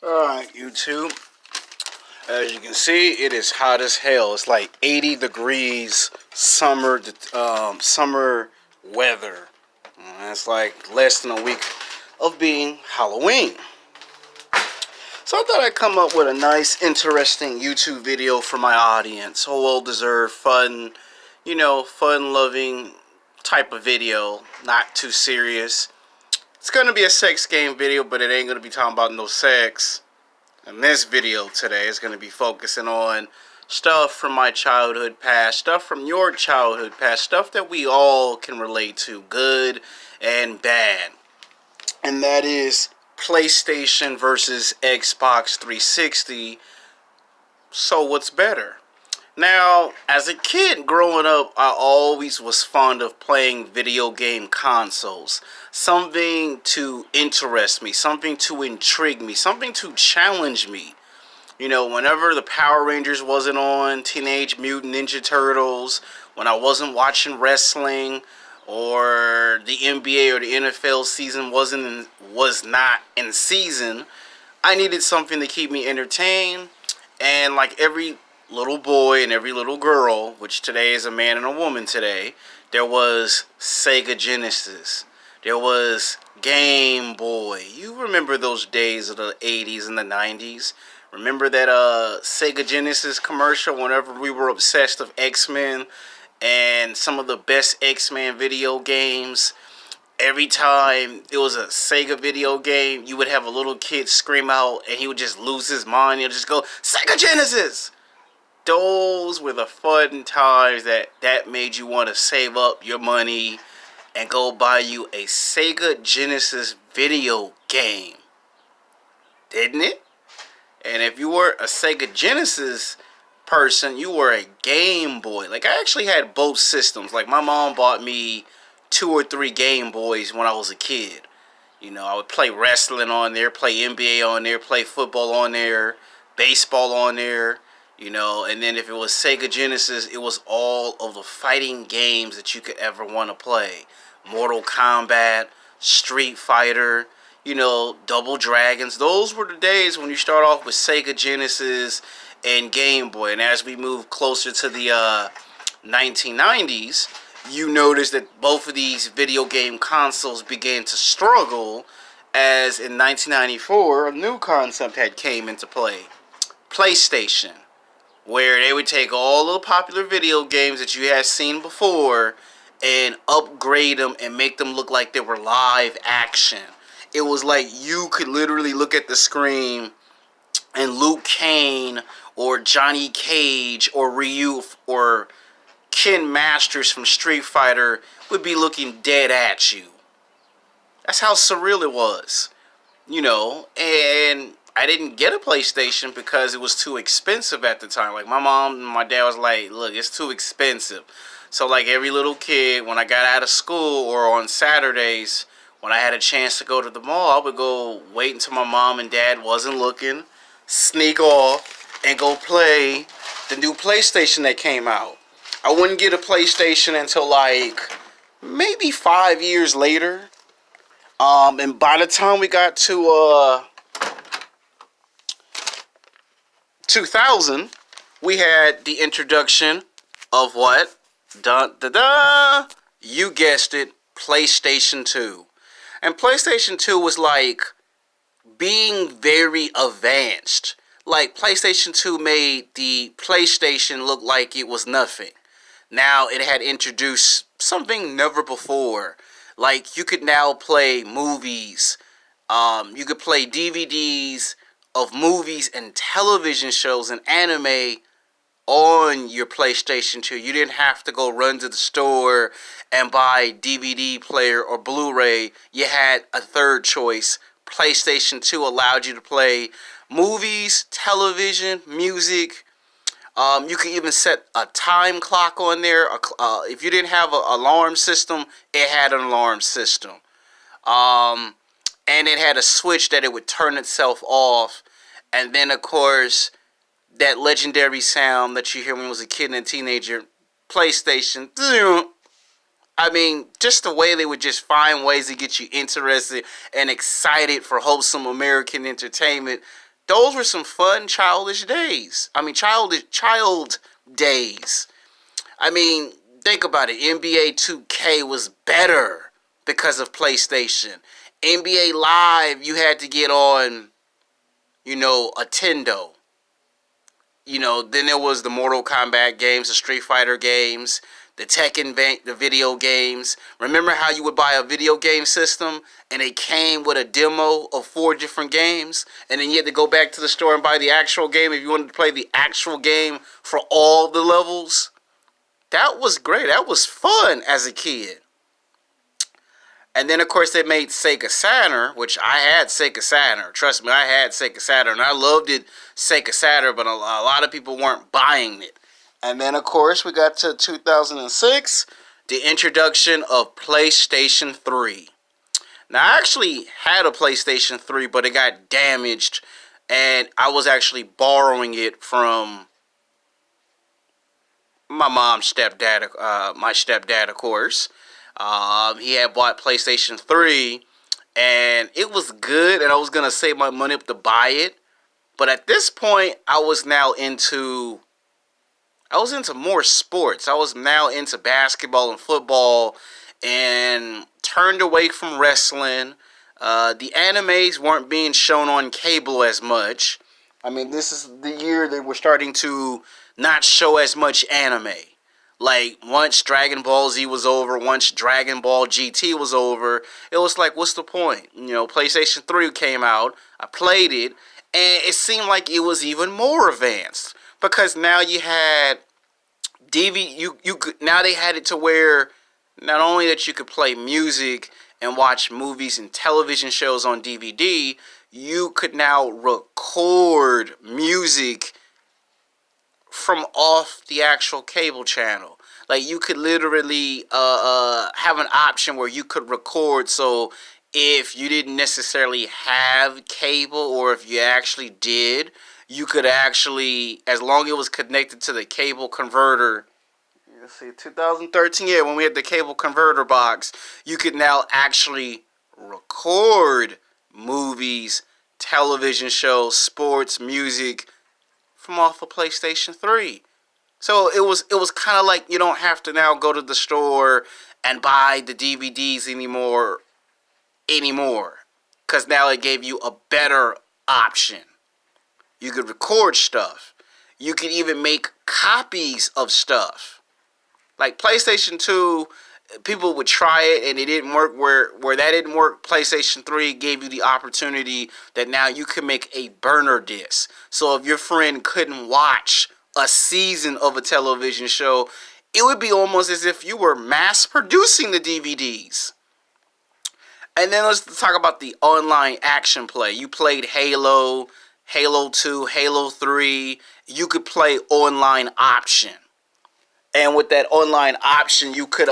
Alright, YouTube. As you can see, it is hot as hell. It's like 80 degrees summer weather. It's like less than a week of being Halloween. So I thought I'd come up with a nice, interesting YouTube video for my audience. A well-deserved, fun, fun-loving type of video. Not too serious. It's going to be a sex game video, but it ain't going to be talking about no sex. And this video today is going to be focusing on stuff from my childhood past, stuff from your childhood past, stuff that we all can relate to, good and bad. And that is PlayStation versus Xbox 360. So what's better? Now, as a kid growing up, I always was fond of playing video game consoles. Something to interest me, something to intrigue me, something to challenge me. Whenever the Power Rangers wasn't on, Teenage Mutant Ninja Turtles, when I wasn't watching wrestling, or the NBA or the NFL season was not in season, I needed something to keep me entertained. And like every little boy and every little girl, which today is a man and a woman today, there was Sega Genesis. There was Game Boy. You remember those days of the 80s and the 90s? Remember that Sega Genesis commercial whenever we were obsessed with X-Men and some of the best X-Men video games? Every time it was a Sega video game, you would have a little kid scream out and he would just lose his mind. He'll just go, Sega Genesis! Those were the fun times that made you want to save up your money and go buy you a Sega Genesis video game. Didn't it? And if you were a Sega Genesis person, you were a Game Boy. Like, I actually had both systems. Like, my mom bought me 2 or 3 Game Boys when I was a kid. I would play wrestling on there, play NBA on there, play football on there, baseball on there. And then if it was Sega Genesis, it was all of the fighting games that you could ever want to play. Mortal Kombat, Street Fighter, Double Dragons. Those were the days when you start off with Sega Genesis and Game Boy. And as we move closer to the 1990s, you notice that both of these video game consoles began to struggle, as in 1994, a new concept had came into play. PlayStation. Where they would take all the popular video games that you had seen before and upgrade them and make them look like they were live action. It was like you could literally look at the screen and Luke Kane or Johnny Cage or Ryu or Ken Masters from Street Fighter would be looking dead at you. That's how surreal it was. And I didn't get a PlayStation because it was too expensive at the time. Like, my mom and my dad was like, look, it's too expensive. So, like every little kid, when I got out of school or on Saturdays, when I had a chance to go to the mall, I would go wait until my mom and dad wasn't looking, sneak off, and go play the new PlayStation that came out. I wouldn't get a PlayStation until, like, maybe 5 years later. And by the time we got to, 2000, we had the introduction of what? Dun, da, da, you guessed it, PlayStation 2. And PlayStation 2 was like being very advanced. Like, PlayStation 2 made the PlayStation look like it was nothing. Now it had introduced something never before. Like, you could now play movies. You could play DVDs of movies and television shows and anime on your PlayStation 2. You didn't have to go run to the store and buy DVD player or Blu-ray. You had a third choice. PlayStation 2 allowed you to play movies, television, music. You could even set a time clock on there. If you didn't have an alarm system, it had an alarm system. And it had a switch that it would turn itself off. And then, of course, that legendary sound that you hear when you was a kid and a teenager, PlayStation. I mean, just the way they would just find ways to get you interested and excited for wholesome American entertainment those were some fun childish days. I mean, child days. I mean, think about it. NBA 2K was better because of PlayStation. NBA Live, you had to get on, a Tendo. Then there was the Mortal Kombat games, the Street Fighter games, the Tekken, the video games. Remember how you would buy a video game system and it came with a demo of 4 different games, and then you had to go back to the store and buy the actual game if you wanted to play the actual game for all the levels? That was great. That was fun as a kid. And then, of course, they made Sega Saturn, which I had Sega Saturn. Trust me, I had Sega Saturn. I loved it, Sega Saturn, but a lot of people weren't buying it. And then, of course, we got to 2006, the introduction of PlayStation 3. Now, I actually had a PlayStation 3, but it got damaged, and I was actually borrowing it from my mom's stepdad, my stepdad, of course. He had bought PlayStation 3, and it was good, and I was going to save my money up to buy it. But at this point, I was into more sports. I was now into basketball and football, and turned away from wrestling. The animes weren't being shown on cable as much. I mean, this is the year that we're starting to not show as much anime. Like, once Dragon Ball Z was over, once Dragon Ball GT was over, it was like, what's the point? PlayStation 3 came out, I played it, and it seemed like it was even more advanced. Because now you had now they had it to where not only that you could play music and watch movies and television shows on DVD, you could now record music from off the actual cable channel. Like, you could literally have an option where you could record. So if you didn't necessarily have cable, or if you actually did, you could actually, as long as it was connected to the cable converter, let's see, 2013, when we had the cable converter box, you could now actually record movies, television shows, sports, music from off of PlayStation 3. So it was kind of like you don't have to now go to the store and buy the DVDs anymore. Because now it gave you a better option. You could record stuff. You could even make copies of stuff. Like PlayStation 2, people would try it and it didn't work. Where that didn't work, PlayStation 3 gave you the opportunity that now you can make a burner disc. So if your friend couldn't watch a season of a television show, it would be almost as if you were mass producing the DVDs. And then let's talk about the online action play. You played Halo, Halo 2, Halo 3. You could play online option. And with that online option, you could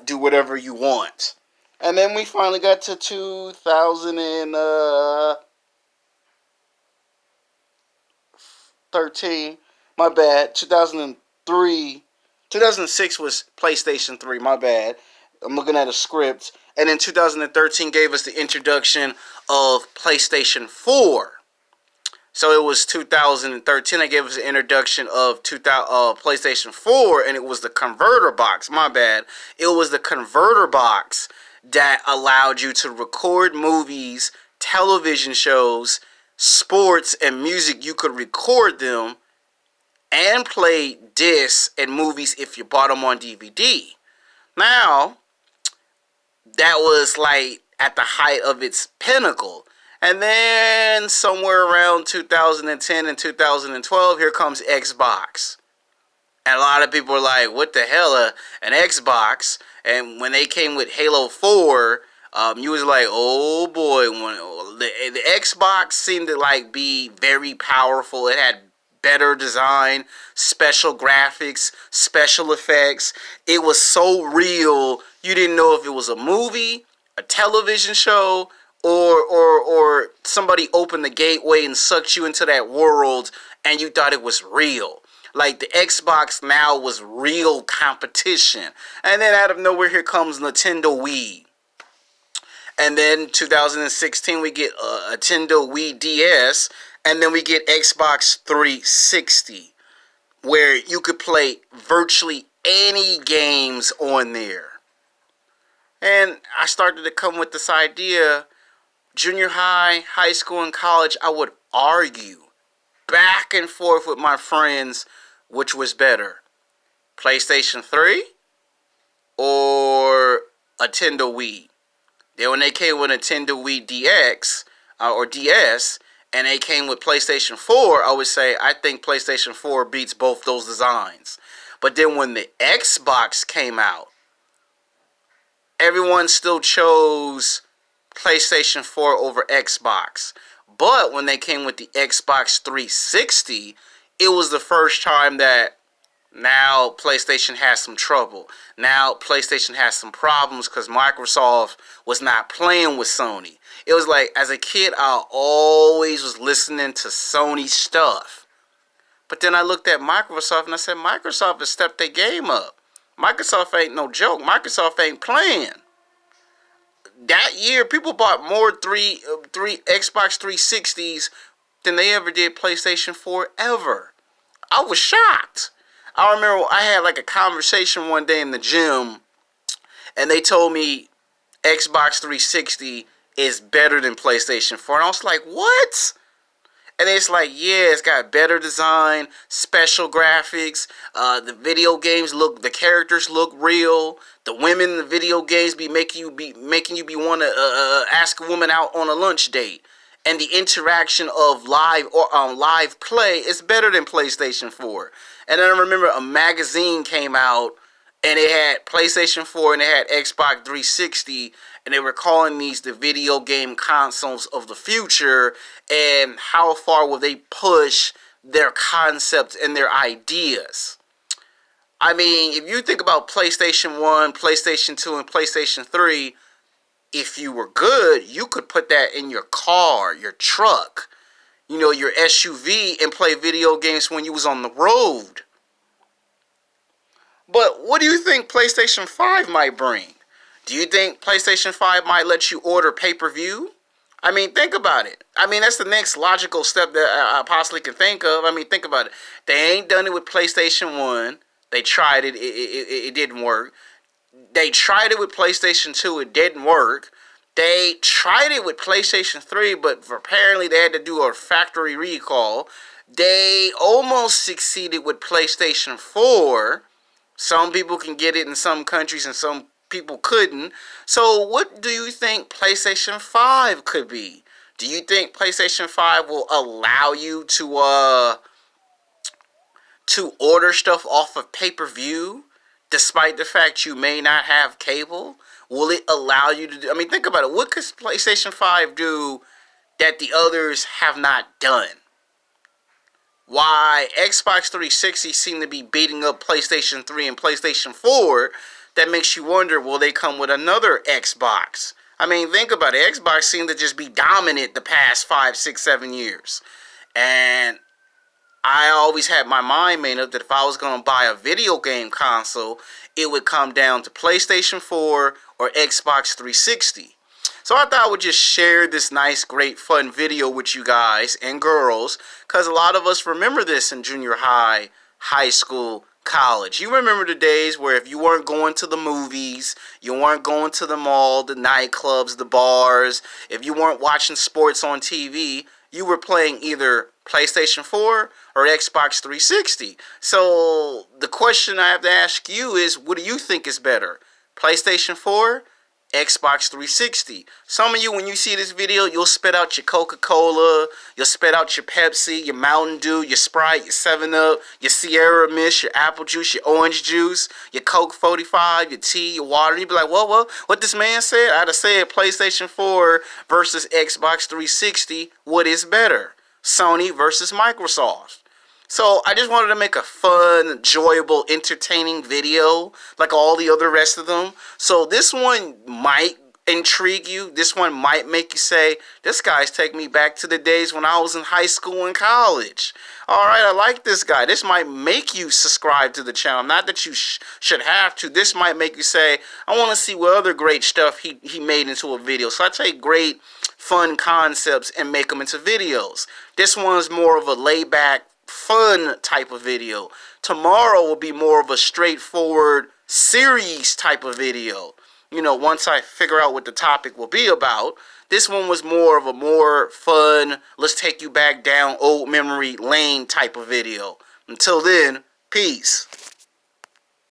do whatever you want. And then we finally got to 2013. My bad. 2006 was PlayStation 3. My bad. I'm looking at a script. And then 2013 gave us the introduction of PlayStation 4. So it was 2013. They gave us the introduction of PlayStation 4, and it was the converter box. My bad. It was the converter box that allowed you to record movies, television shows, sports, and music. You could record them and play discs and movies if you bought them on DVD. Now, that was like at the height of its pinnacle. And then somewhere around 2010 and 2012, here comes Xbox. And a lot of people are like, what the hell, an Xbox? And when they came with Halo 4, you was like, oh boy. The Xbox seemed to like be very powerful. It had better design, special graphics, special effects. It was so real, you didn't know if it was a movie, a television show, or somebody opened the gateway and sucked you into that world and you thought it was real. Like, the Xbox now was real competition. And then out of nowhere, here comes Nintendo Wii. And then 2016, we get a Nintendo Wii DS. And then we get Xbox 360, where you could play virtually any games on there. And I started to come with this idea, junior high, high school, and college, I would argue back and forth with my friends which was better, PlayStation 3 or a Nintendo Wii. Then when they came with Nintendo Wii DX or DS, and they came with PlayStation 4, I would say I think PlayStation 4 beats both those designs. But then when the Xbox came out, everyone still chose PlayStation 4 over Xbox. But when they came with the Xbox 360, it was the first time that now PlayStation has some trouble. Now PlayStation has some problems because Microsoft was not playing with Sony. It was like, as a kid, I always was listening to Sony stuff. But then I looked at Microsoft and I said, Microsoft has stepped their game up. Microsoft ain't no joke. Microsoft ain't playing. That year, people bought more three Xbox 360s than they ever did PlayStation 4 ever. I was shocked. I remember I had like a conversation one day in the gym, and they told me Xbox 360 is better than PlayStation 4. And I was like, what? And it's like, yeah, it's got better design, special graphics, the video games the characters look real. The women in the video games be making you want to ask a woman out on a lunch date. And the interaction of live play is better than PlayStation 4. And then I remember a magazine came out, and it had PlayStation 4 and it had Xbox 360, and they were calling these the video game consoles of the future, and how far will they push their concepts and their ideas. I mean, if you think about PlayStation 1, PlayStation 2, and PlayStation 3, if you were good, you could put that in your car, your truck, your SUV, and play video games when you was on the road. But what do you think PlayStation 5 might bring? Do you think PlayStation 5 might let you order pay-per-view? I mean, think about it. I mean, that's the next logical step that I possibly can think of. I mean, think about it. They ain't done it with PlayStation 1. They tried it. It didn't work. They tried it with PlayStation 2. It didn't work. They tried it with PlayStation 3, but apparently they had to do a factory recall. They almost succeeded with PlayStation 4. Some people can get it in some countries and some people couldn't. So what do you think PlayStation 5 could be? Do you think PlayStation 5 will allow you to order stuff off of pay-per-view despite the fact you may not have cable? Will it allow you to do... I mean, think about it. What could PlayStation 5 do that the others have not done? Why Xbox 360 seem to be beating up PlayStation 3 and PlayStation 4, that makes you wonder, will they come with another Xbox? I mean, think about it. Xbox seemed to just be dominant the past 5, 6, 7 years. And I always had my mind made up that if I was going to buy a video game console, it would come down to PlayStation 4 or Xbox 360. So I thought I would just share this nice, great, fun video with you guys and girls, because a lot of us remember this in junior high, high school, college. You remember the days where if you weren't going to the movies, you weren't going to the mall, the nightclubs, the bars, if you weren't watching sports on TV, you were playing either PlayStation 4 or Xbox 360. So the question I have to ask you is, what do you think is better? PlayStation 4? Xbox 360. Some of you, when you see this video, you'll spit out your Coca-Cola, you'll spit out your Pepsi, your Mountain Dew, your Sprite, your 7-Up, your Sierra Mist, your apple juice, your orange juice, your Coke 45, your tea, your water. You'd be like, what this man said? I'd have said PlayStation 4 versus Xbox 360. What is better? Sony versus Microsoft. So I just wanted to make a fun, enjoyable, entertaining video like all the other rest of them. So this one might intrigue you. This one might make you say, this guy's taking me back to the days when I was in high school and college. All right, I like this guy. This might make you subscribe to the channel. Not that you should have to. This might make you say, I want to see what other great stuff he made into a video. So I take great fun concepts and make them into videos. This one's more of a laid back, fun type of video. Tomorrow will be more of a straightforward series type of video. You know, once I figure out what the topic will be about. This one was more of a more fun, let's take you back down old memory lane type of video. Until then, peace.